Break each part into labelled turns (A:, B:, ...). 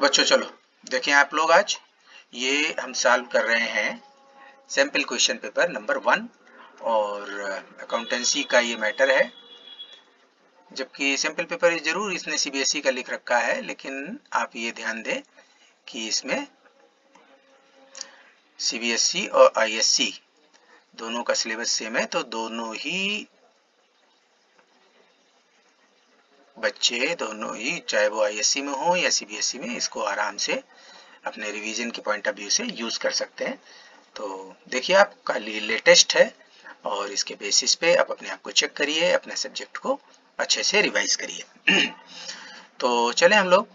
A: तो बच्चों चलो देखें आप लोग, आज ये हम सॉल्व कर रहे हैं सैम्पल क्वेश्चन पेपर नंबर 1 और अकाउंटेंसी का ये मैटर है। जबकि सैम्पल पेपर जरूर इसने सीबीएसई का लिख रखा है, लेकिन आप ये ध्यान दें कि इसमें सीबीएसई और आईएससी दोनों का सिलेबस सेम है, तो दोनों ही बच्चे, दोनों ही चाहे वो आईएससी में हो या सीबीएसई में, इसको आराम से अपने रिवीजन के पॉइंट ऑफ व्यू से यूज कर सकते हैं। तो देखिए आपका लेटेस्ट है और इसके बेसिस पे आप अपने आप को चेक करिए, अपने सब्जेक्ट को अच्छे से रिवाइज करिए। तो चले हम लोग,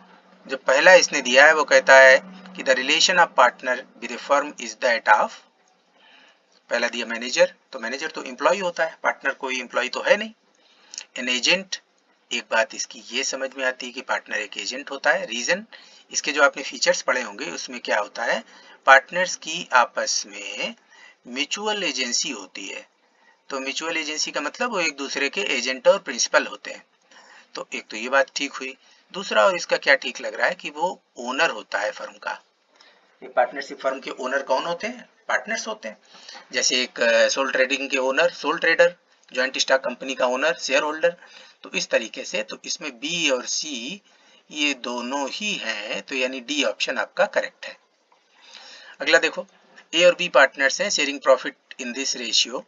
A: जो पहला इसने दिया है वो कहता है कि the relation of partner with A firm is that of, पहला दिया मैनेजर, तो मैनेजर तो एम्प्लॉय होता है, पार्टनर कोई एम्प्लॉय तो है नहीं। एन एजेंट, एक बात इसकी ये समझ में आती है कि पार्टनर एक एजेंट होता है। रीजन, इसके जो आपने फीचर्स पढ़े होंगे उसमें क्या होता है, पार्टनर्स की आपस में म्यूचुअल एजेंसी होती है। तो म्यूचुअल एजेंसी का मतलब वो एक दूसरे के एजेंट और प्रिंसिपल होते हैं। तो एक तो ये बात ठीक हुई। दूसरा और इसका क्या ठीक लग रहा है कि वो ओनर होता है फर्म का। ये पार्टनरशिप फर्म के ओनर कौन होते हैं, पार्टनर्स होते हैं। जैसे एक सोल ट्रेडिंग के owner soul trader, joint stock company का ओनर शेयर होल्डर। तो इस तरीके से तो इसमें बी और सी ये दोनों ही हैं, तो यानी डी ऑप्शन आपका करेक्ट है। अगला देखो, ए और बी पार्टनर्स हैं sharing profit in this ratio.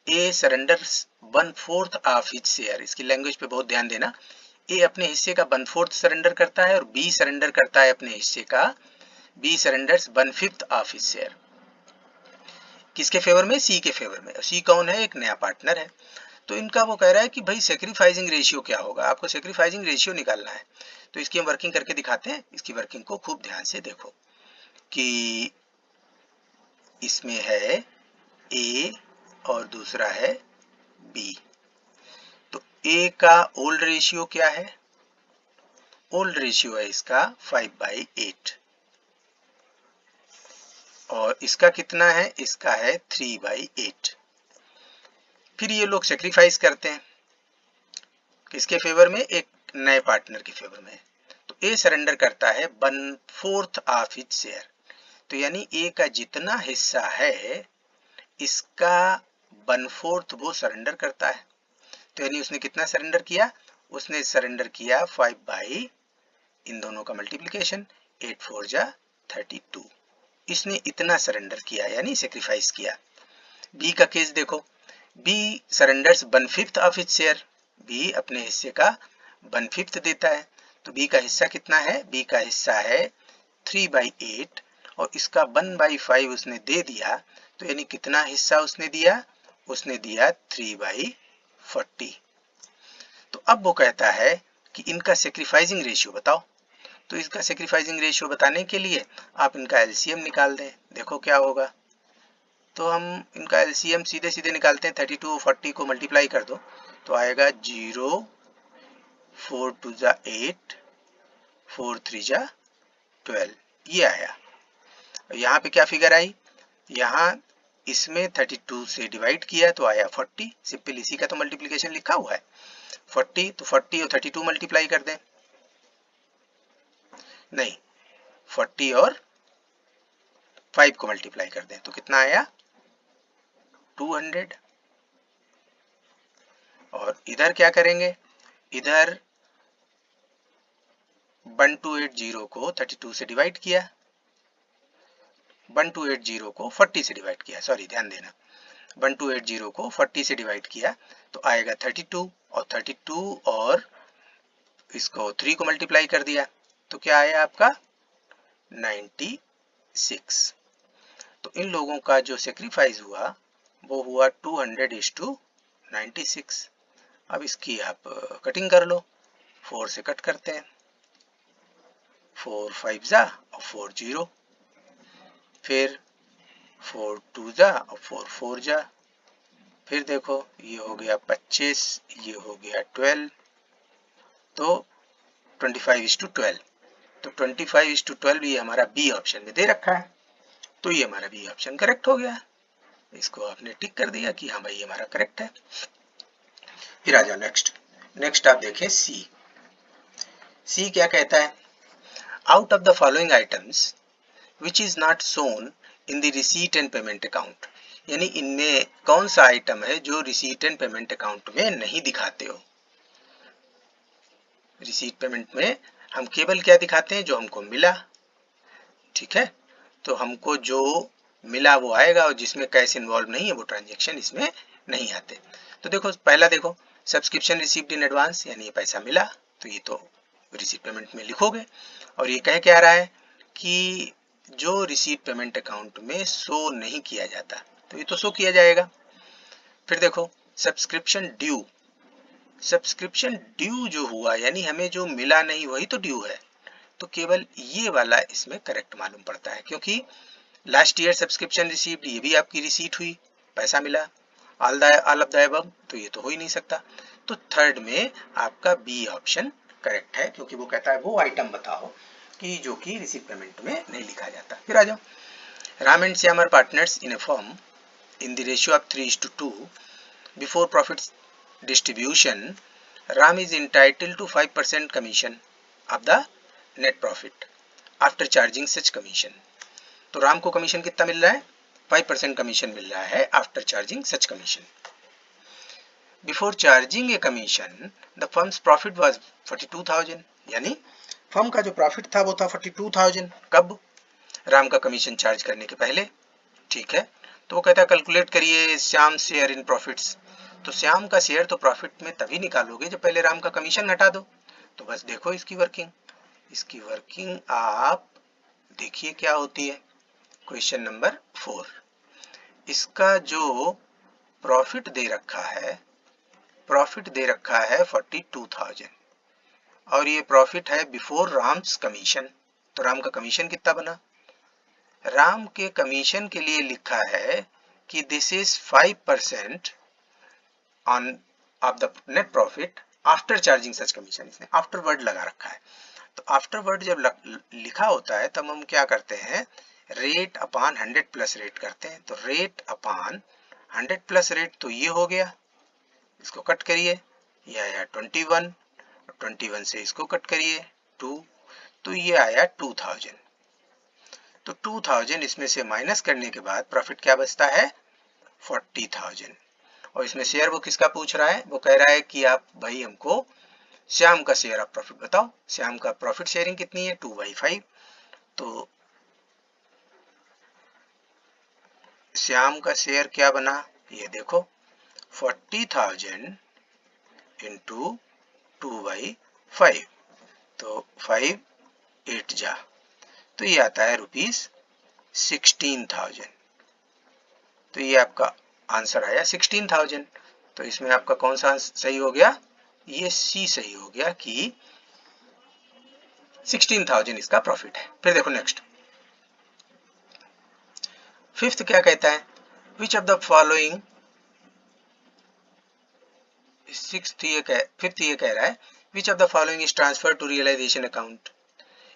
A: A surrenders 1/4 of his share, इसकी लैंग्वेज पे बहुत ध्यान देना। ए अपने हिस्से का 1/4 सरेंडर करता है और बी सरेंडर करता है अपने हिस्से का, B surrenders 1/5 of his share. किसके फेवर में, सी के फेवर में। सी कौन है, एक नया पार्टनर है। तो इनका वो कह रहा है कि भाई सेक्रीफाइसिंग रेशियो क्या होगा, आपको सेक्रीफाइसिंग रेशियो निकालना है। तो इसकी हम वर्किंग करके दिखाते हैं। इसकी वर्किंग को खूब ध्यान से देखो कि इसमें है ए और दूसरा है बी। तो ए का ओल्ड रेशियो क्या है, ओल्ड रेशियो है इसका 5/8 और इसका कितना है, इसका है 3/8। फिर ये लोग सेक्रीफाइस करते हैं किसके फेवर में, एक नए पार्टनर के फेवर में। तो ए सरेंडर करता है 1/4 ऑफ हिज शेयर। तो यानी ए का जितना हिस्सा है इसका 1/4 वो सरेंडर करता है। तो यानी उसने कितना सरेंडर किया, उसने सरेंडर किया 5 इन दोनों का मल्टीप्लिकेशन, 8 4 जा 32। इसने इतना सरेंडर किया यानी सेक्रीफाइस किया। बी का केस देखो, B surrenders 1/5 of his share, B अपने हिस्से का 1/5 देता है। तो बी का हिस्सा कितना है, बी का हिस्सा है 3/8 और इसका 1/5 उसने दे दिया। तो यानी कितना हिस्सा उसने दिया, उसने दिया 3/40। तो अब वो कहता है कि इनका सेक्रीफाइसिंग रेशियो बताओ। तो इसका सेक्रीफाइसिंग रेशियो बताने के लिए आप इनका एलसीएम निकाल दें, देखो क्या होगा। तो हम इनका एलसीएम सीधे सीधे निकालते हैं, 32 और 40 को मल्टीप्लाई कर दो तो आएगा 0, 4 2 जा 8, 4 3 जा 12, ये आया। यहाँ पे क्या फिगर आई, यहाँ इसमें 32 से डिवाइड किया तो आया 40। सिंपल इसी का तो मल्टीप्लिकेशन लिखा हुआ है 40। तो 40 और 32 मल्टीप्लाई कर दें, नहीं 40 और 5 को मल्टीप्लाई कर दें तो कितना आया 200। और इधर क्या करेंगे, इधर 1280 को 32 से डिवाइड किया, 1280 को 40 से डिवाइड किया, सॉरी ध्यान देना, 1280 को 40 से डिवाइड किया तो आएगा 32 और 32 और इसको 3 को मल्टीप्लाई कर दिया तो क्या आया आपका 96। तो इन लोगों का जो सेक्रीफाइस हुआ वो हुआ 200:96। अब इसकी आप कटिंग कर लो, 4 से कट करते हैं, 4 5 जा और 4 0, फिर 4 2 जा और 4 4 जा, फिर देखो ये हो गया 25, ये हो गया 12, तो 25:12। तो 25:12 ये हमारा बी ऑप्शन में दे रखा है, तो ये हमारा बी ऑप्शन करेक्ट हो गया। इसको आपने टिक कर दिया कि हाँ भाई ये हमारा करेक्ट है। फिर आ जाओ नेक्स्ट। नेक्स्ट आप देखें सी। सी क्या कहता है, out of the following items which is not shown in the receipt and payment account, यानी इनमें कौन सा आइटम है जो रिसीट एंड पेमेंट अकाउंट में नहीं दिखाते हो। रिसीट पेमेंट में हम केवल क्या दिखाते हैं, जो हमको मिला, ठीक है, तो हमको जो मिला वो आएगा, और जिसमें कैश इन्वॉल्व नहीं है वो ट्रांजेक्शन इसमें नहीं आते। तो देखो पहला देखो सब्सक्रिप्शन रिसीव्ड इन एडवांस, यानी ये पैसा मिला तो ये तो रिसीट पेमेंट में लिखोगे, और ये कह क्या रहा है कि जो रिसीट पेमेंट अकाउंट में शो नहीं किया जाता तो ये तो शो किया जाएगा। फिर देखो सब्सक्रिप्शन ड्यू, सब्सक्रिप्शन ड्यू जो हुआ यानी हमें जो मिला नहीं वही तो ड्यू है, तो केवल ये वाला इसमें करेक्ट मालूम पड़ता है, क्योंकि लास्ट ईयर सब्सक्रिप्शन रिसीव्ड ये भी आपकी रिसीट हुई, पैसा मिला, ऑल ऑफ द अबव, तो ये तो हो ही नहीं सकता। तो थर्ड में आपका बी ऑप्शन करेक्ट है, क्योंकि वो कहता है वो आइटम बताओ कि जो कि रिसीट पेमेंट में नहीं लिखा जाता। फिर आ जाओ, Ram and Shyam are partners in a firm in the ratio of 3:2 before profit distribution. Ram is entitled to 5% commission of the net profit after charging such commission. तो राम को कमीशन कितना मिल रहा है, 5% कमीशन मिल रहा है after charging such commission. Before charging a commission the firms profit was 42,000, यानी firm का जो प्रॉफिट था वो था 42,000, कब, राम का कमीशन चार्ज करने के पहले, ठीक है। तो वो कहता है कैलकुलेट करिए श्याम शेयर इन प्रॉफिट्स, तो श्याम का शेयर तो प्रॉफिट में तभी निकालोगे जब पहले राम का कमीशन घटा दो। तो बस देखो इसकी वर्किंग आप देखिए क्या होती है। क्वेश्चन नंबर 4, इसका जो प्रॉफिट दे रखा है 42,000, और ये प्रॉफिट है बिफोर राम्स कमीशन, तो राम का कमीशन कितना बना, राम के कमीशन के लिए लिखा है कि this is 5% on off the net profit after charging such commission, इसने आफ्टर वर्ड लगा रखा है। तो आफ्टर वर्ड जब लिखा होता है तब हम क्या करते हैं, रेट अपॉन 100 प्लस रेट करते हैं। तो रेट अपॉन 100 प्लस रेट तो ये हो गया, इसको कट करिए, ये आया 21, 21 से इसको कट करिए 2, तो ये आया 2000। तो 2000 इसमें से माइनस करने के बाद प्रॉफिट क्या बचता है, 40,000। और इसमें शेयर वो किसका पूछ रहा है, वो कह रहा है कि आप भाई हमको श्याम का शेयर ऑफ प्रॉफिट बताओ। श्याम का प्रॉफिट शेयरिंग कितनी है, 2/5। तो श्याम का शेयर क्या बना, ये देखो 40,000 इंटू 2/5, तो 5 8 जा, तो ये आता है ₹16,000। तो ये आपका आंसर आया 16,000। तो इसमें आपका कौन सा सही हो गया, ये सी सही हो गया कि 16,000 इसका प्रॉफिट है। फिर देखो नेक्स्ट, फिफ्थ क्या कहता है, which of the following, fifth ये कह रहा है which of the following is transfer to realisation account,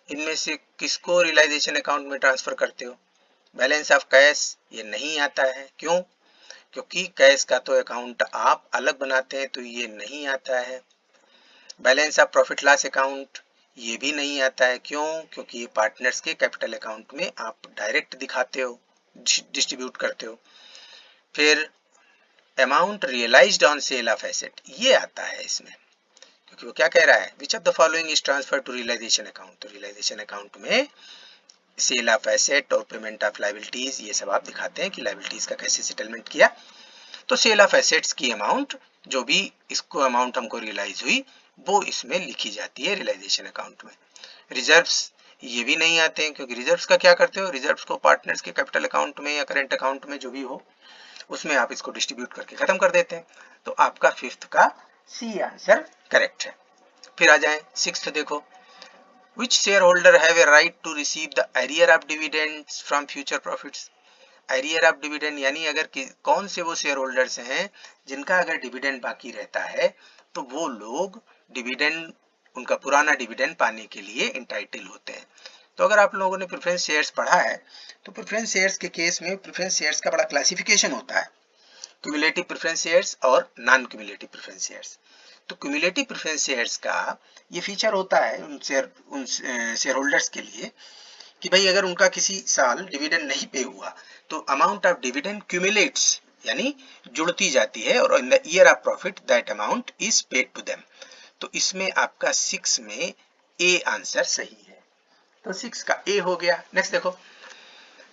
A: इनमें से किसको रियलाइजेशन अकाउंट में ट्रांसफर करते हो। बैलेंस ऑफ कैश ये नहीं आता है, क्यों, क्योंकि कैश का तो अकाउंट आप अलग बनाते हैं तो ये नहीं आता है। Balance of profit loss account ये भी नहीं आता है, क्यों, क्योंकि ये पार्टनर्स के कैपिटल अकाउंट में आप डायरेक्ट दिखाते हो, डिस्ट्रीब्यूट करते हो। फिर amount realised on sale of asset ये आता है इसमें, क्योंकि वो क्या कह रहा है, which of the following is transfer to realisation account, तो रियलाइजेशन अकाउंट में सेल ऑफ एसेट और पेमेंट ऑफ लायबिलिटीज ये सब आप दिखाते हैं कि लायबिलिटीज का कैसे सेटलमेंट किया। तो सेल ऑफ एसेट्स की अमाउंट जो भी इसको अमाउंट हमको रियलाइज हुई वो इसमें लिखी जाती है रियलाइजेशन अकाउंट में। रिजर्व्स ये भी नहीं आते हैं, क्योंकि रिजर्व्स का क्या करते हो, रिजर्व्स को पार्टनर्स के कैपिटल अकाउंट में या करेंट अकाउंट में जो भी हो उसमें आप इसको डिस्ट्रीब्यूट करके खत्म कर देते हैं। तो आपका फिफ्थ का सी आंसर करेक्ट है। फिर आ जाए सिक्स्थ, देखो which shareholder have a right to receive the arrear of dividends from future profits। arrear of dividend यानी अगर कौन से वो शेयर होल्डर्स हैं जिनका अगर डिविडेंड बाकी रहता है तो वो लोग डिविडेंड, उनका पुराना डिविडेंड पाने के लिए इंटाइटल होते हैं। तो अगर आप लोगों ने प्रेफरेंस शेयर्स पढ़ा है तो प्रेफरेंस शेयर्स के केस में प्रेफरेंस शेयर्स का बड़ा क्लासिफिकेशन होता है, क्यूमुलेटिव प्रेफरेंस शेयर्स और नॉन क्यूमुलेटिव प्रेफरेंस शेयर्स। तो क्यूमुलेटिव प्रेफरेंस शेयर्स का ये फीचर होता है उन शेयर होल्डर्स के लिए कि भाई अगर उनका किसी साल डिविडेंड नहीं पे हुआ तो अमाउंट ऑफ डिविडेंड क्यूमुलेट्स यानी जुड़ती जाती है और in the year of profit that amount is paid to them. तो इसमें आपका 6 में ए आंसर सही है, तो 6 का ए हो गया। नेक्स्ट देखो,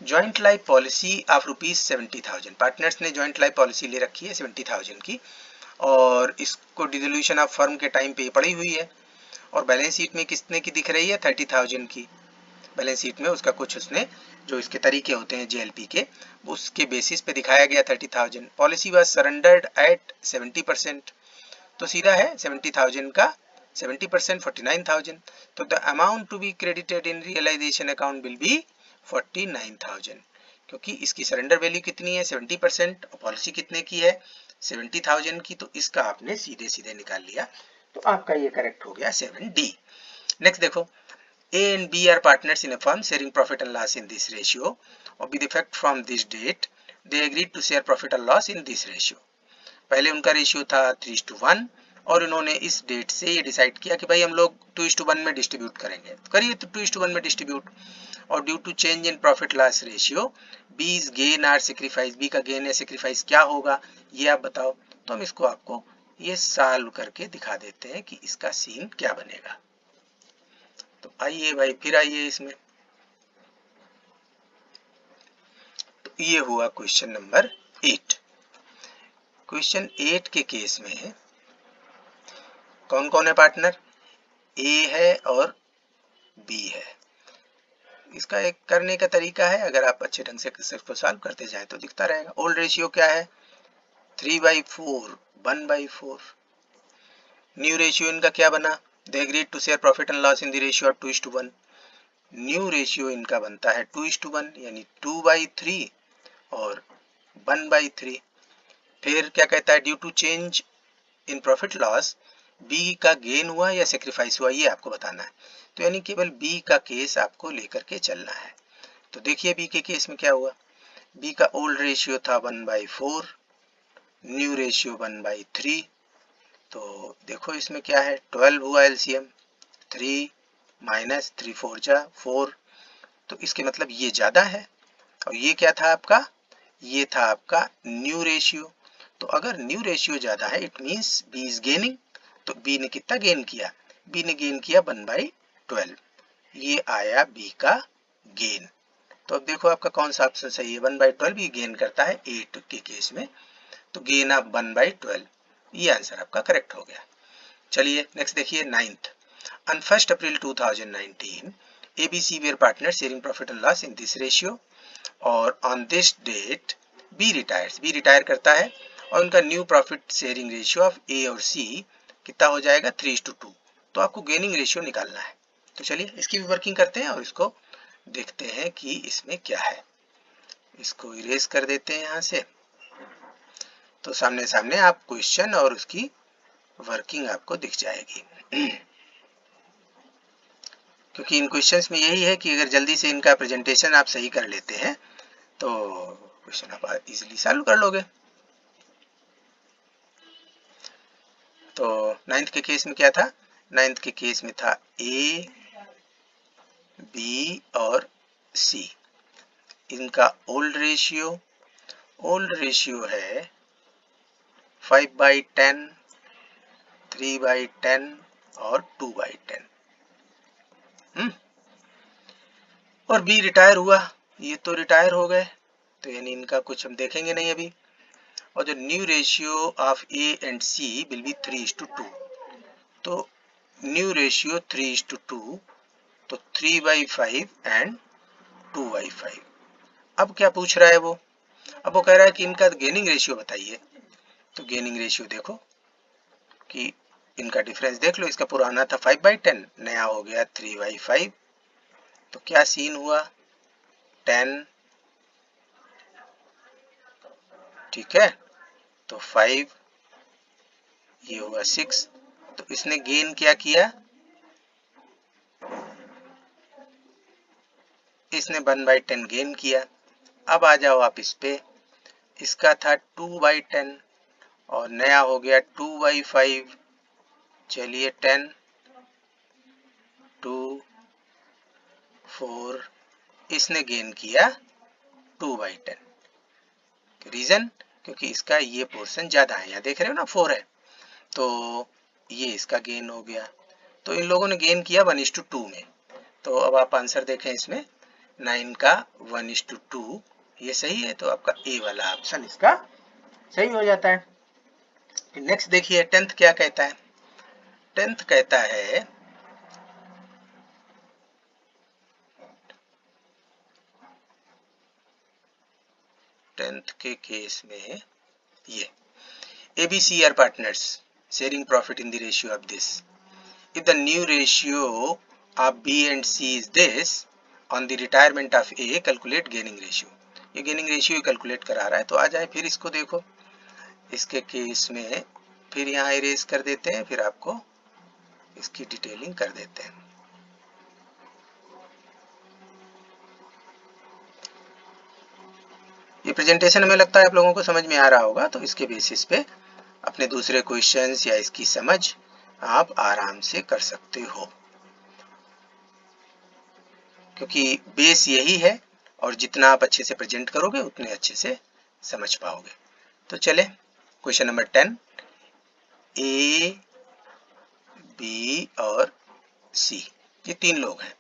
A: joint life policy of rupees 70,000, partners ने ज्वाइंट लाइफ पॉलिसी ले रखी है 70,000 की और इसको डिसोल्यूशन ऑफ फर्म के टाइम पे पड़ी हुई है और बैलेंस शीट में कितने की दिख रही है 30,000 की। बैलेंस शीट में उसका कुछ उसने जो इसके तरीके होते हैं जेएलपी के उसके बेसिस पे दिखाया गया 30,000। पॉलिसी वाज सरेंडर्ड एट 70%, तो सीधा है 70,000 का 70% 49,000, तो the amount to be credited in realisation account will be 49,000, क्योंकि इसकी सरेंडर वैल्यू कितनी है 70% और पॉलिसी कितने की है 70,000 की, तो इसका आपने सीधे सीधे निकाल लिया, तो आपका ये करेक्ट हो गया 7D। नेक्स्ट देखो, A and B are partners in a firm sharing profit and loss in this ratio, or with effect from this date they agreed to share profit and loss in this ratio। पहले उनका ratio था 3:1 और इन्होंने इस date से ये decide किया कि भाई हम लोग 2:1 में डिस्ट्रीब्यूट करेंगे, तो करिए तो 2:1 में डिस्ट्रीब्यूट। और due to change in profit loss ratio B's gain or sacrifice, B का गेन या सेक्रीफाइस क्या होगा ये आप बताओ। तो हम इसको आपको ये सॉल्व करके दिखा देते हैं कि इसका सीन क्या बनेगा। तो आइए भाई फिर आइए इसमें, तो ये हुआ क्वेश्चन नंबर 8। क्वेश्चन 8 के केस में कौन कौन है पार्टनर, ए है और बी है। इसका एक करने का तरीका है, अगर आप अच्छे ढंग से इसको सॉल्व करते जाए तो दिखता रहेगा। ओल्ड रेशियो क्या है 3/4 1/4। न्यू रेशियो इनका क्या बना, they agreed to share profit and loss in the ratio of 2:1। New ratio इनका बनता है 2:1 यानी 2/3 और 1/3। फिर क्या कहता है, due to change in profit loss B का गेन हुआ या सेक्रीफाइस हुआ ये आपको बताना है, तो यानी केवल बी का केस आपको लेकर के चलना है। तो देखिए बी के केस में क्या हुआ, बी का ओल्ड रेशियो था 1/4, न्यू रेशियो 1/3, तो देखो इसमें क्या है 12 हुआ एलसीएम, 3 माइनस 3 4 जा 4, तो इसके मतलब ये ज्यादा है। और ये क्या था आपका, ये था आपका न्यू रेशियो, तो अगर न्यू रेशियो ज्यादा है it means B is gaining, तो बी ने कितना गेन किया, बी ने गेन किया 1/12, ये आया बी का गेन। तो अब देखो आपका कौन सा ऑप्शन सही है, 1/12 ये गेन करता है 8 के केस में, तो गेन ऑफ 1/12, ये आंसर आपका करेक्ट हो गया। चलिए नेक्स्ट देखिए 9th, on 1st April 2019 ABC were partners sharing profit and loss in this ratio और on this date B retires, B retire करता है और उनका new profit sharing ratio of A और सी कितना हो जाएगा 3:2, तो आपको गेनिंग रेशियो निकालना है। तो चलिए इसकी भी वर्किंग करते हैं और इसको देखते हैं कि इसमें क्या है। इसको इरेज कर देते हैं यहाँ से, तो सामने सामने आप क्वेश्चन और उसकी वर्किंग आपको दिख जाएगी। क्योंकि इन क्वेश्चंस में यही है कि अगर जल्दी से इनका प्रेजेंटेशन आप सही कर लेते हैं तो क्वेश्चन आप इजीली सॉल्व कर लोगे। तो 9th के केस में क्या था, 9th के केस में था ए बी और सी, इनका ओल्ड रेशियो है 5/10 3/10 और 2/10। और बी रिटायर हुआ, ये तो रिटायर हो गए, तो यानी इनका कुछ हम देखेंगे नहीं अभी। और जो new ratio of A and C will be 3:2, तो न्यू रेशियो 3:2, तो 3/5 एंड 2/5। अब क्या पूछ रहा है वो, अब वो कह रहा है कि इनका गेनिंग रेशियो बताइए, तो गेनिंग रेशियो देखो कि इनका डिफरेंस देख लो, इसका पुराना था 5/10, नया हो गया 3/5, तो क्या सीन हुआ 10, ठीक है, तो 5, ये हुआ 6, तो इसने गेन क्या किया, इसने 1/10 गेन किया। अब आ जाओ आप इस पे, इसका था 2/10 और नया हो गया 2/5, चलिए 10, 2, 4, इसने गेन किया 2/10। रीजन क्योंकि इसका ये पोर्शन ज्यादा है, यहाँ देख रहे हो ना 4 है, तो ये इसका गेन हो गया। तो इन लोगों ने गेन किया 1:2 में। तो अब आप आंसर देखें इसमें 9 का 1:2, ये सही है, तो आपका ए वाला ऑप्शन इसका सही हो जाता है। नेक्स्ट देखिए 10th क्या कहता है। 10th कहता है के केस में ये ABC are partners sharing profit in the ratio of this. If the new ratio of B and C is this, on the retirement of A, calculate gaining ratio. ये gaining ratio calculate करा रहा है, तो आ जाए फिर इसको देखो। इसके केस में फिर यहाँ इरेज कर देते हैं, फिर आपको इसकी डिटेलिंग कर देते हैं। ये प्रेजेंटेशन हमें लगता है आप लोगों को समझ में आ रहा होगा, तो इसके बेसिस पे अपने दूसरे क्वेश्चंस या इसकी समझ आप आराम से कर सकते हो, क्योंकि बेस यही है और जितना आप अच्छे से प्रेजेंट करोगे उतने अच्छे से समझ पाओगे। तो चले क्वेश्चन नंबर 10, ए, बी और सी, ये 3 लोग हैं।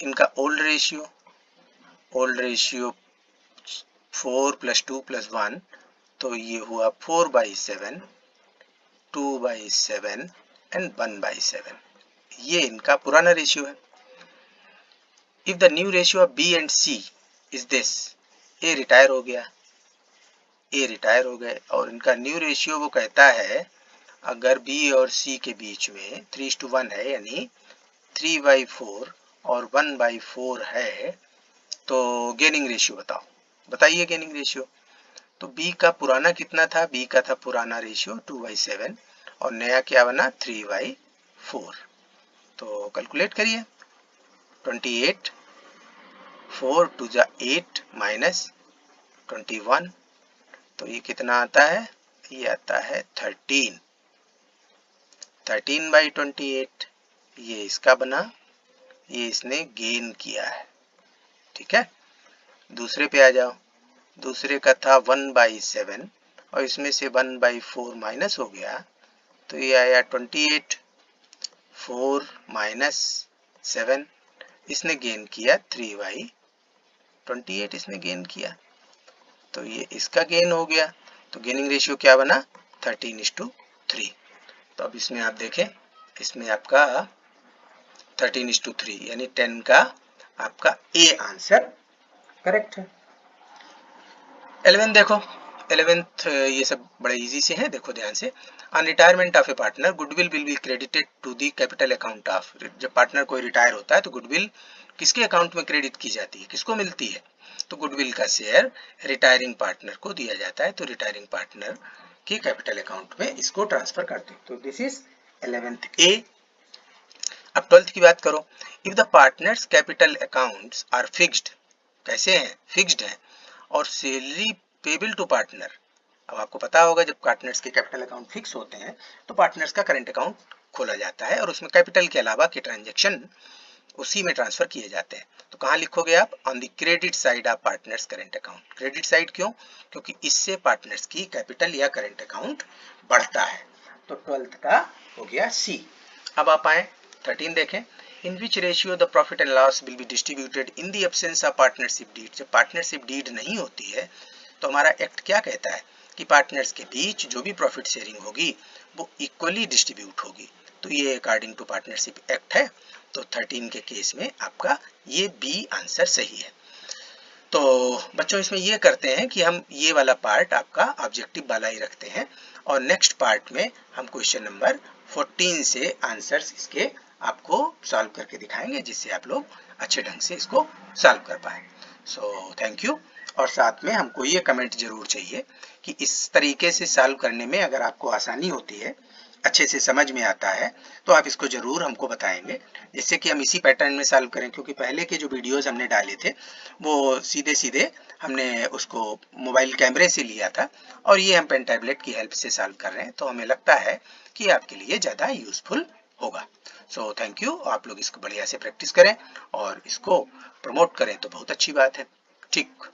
A: इनका ओल्ड रेशियो 4 + 2 + 1, तो ये हुआ 4/7, 2/7 एंड 1/7। ये इनका पुराना रेशियो है। If the new ratio of B and C is this, A retire हो गया, ए रिटायर हो गए, और इनका न्यू रेशियो वो कहता है अगर बी और सी के बीच में 3:1 है, यानी 3/4 और 1/4 है, तो गेनिंग रेशियो बताओ। बताइए गेनिंग रेशियो। तो बी का पुराना कितना था, बी का था पुराना रेशियो 2/7 और नया क्या बना 3/4। तो कैलकुलेट करिए। 28, 4 × 2 = 8 माइनस 21, तो ये कितना आता है, ये आता है 13, 13/28। ये इसका बना, ये इसने गेन किया है। ठीक है, दूसरे पे आ जाओ। दूसरे का था 1/7 और इसमें से 1/4 माइनस हो गया, तो ये आया 28, 4 माइनस 7, इसने गेन किया 3/28, इसने गेन किया, तो ये इसका गेन हो गया। तो गेनिंग रेशियो क्या बना 13:3। तो अब इसमें आप देखें, इसमें आपका 13:3 यानी 10 का आपका ए आंसर करेक्ट है। 11 देखो, 11th ये सब बड़े इजी से है, देखो ध्यान से। On retirement of a partner, goodwill will be credited to the capital account of. जब पार्टनर कोई रिटायर होता है तो गुडविल किसके अकाउंट में क्रेडिट की जाती है, किसको मिलती है, तो गुडविल का शेयर रिटायरिंग पार्टनर को दिया जाता है, तो रिटायरिंग पार्टनर के कैपिटल अकाउंट में इसको ट्रांसफर करते हैं। तो दिस इज 11th ए। अब 12th की बात करो। If the partners capital accounts are fixed, कैसे हैं, फिक्स्ड है, और सैलरी पेबल टू पार्टनर। अब आपको पता होगा जब पार्टनर्स के कैपिटल अकाउंट फिक्स होते हैं तो पार्टनर्स का करंट अकाउंट खोला जाता है और उसमें कैपिटल के अलावा के ट्रांजैक्शन उसी में ट्रांसफर किए जाते हैं। तो कहाँ लिखोगे आप, on the credit side of partners current account. Credit side क्यों, क्योंकि इससे पार्टनर्स की कैपिटल या करंट अकाउंट बढ़ता है। तो 12th का हो गया सी। अब आप आए 13 देखें। In which ratio the profit and loss will be distributed in the absence of partnership deed. जब पार्टनरशिप डीड नहीं होती है तो हमारा एक्ट क्या कहता है कि पार्टनर्स के बीच जो भी प्रॉफिट शेयरिंग होगी वो इक्वली डिस्ट्रीब्यूट होगी। तो ये अकॉर्डिंग टू पार्टनरशिप एक्ट है। तो 13 के केस में आपका ये बी आंसर सही है। तो बच्चों इसमें ये करते हैं कि हम ये वाला पार्ट आपका ऑब्जेक्टिव वाला ही रखते हैं और नेक्स्ट पार्ट में हम क्वेश्चन नंबर 14 से आंसर्स इसके आपको सॉल्व करके दिखाएंगे, जिससे आप लोग अच्छे ढंग से इसको सॉल्व कर पाए। So thank you. और साथ में हमको ये कमेंट जरूर चाहिए कि इस तरीके से सॉल्व करने में अगर आपको आसानी होती है, अच्छे से समझ में आता है, तो आप इसको जरूर हमको बताएंगे, जिससे कि हम इसी पैटर्न में सॉल्व करें। क्योंकि पहले के जो वीडियोस हमने डाले थे वो सीधे सीधे हमने उसको मोबाइल कैमरे से लिया था और ये हम पेन टैबलेट की हेल्प से सॉल्व कर रहे हैं, तो हमें लगता है कि आपके लिए ज़्यादा यूजफुल होगा। So thank you. आप लोग इसको बढ़िया से प्रैक्टिस करें और इसको प्रमोट करें तो बहुत अच्छी बात है। ठीक।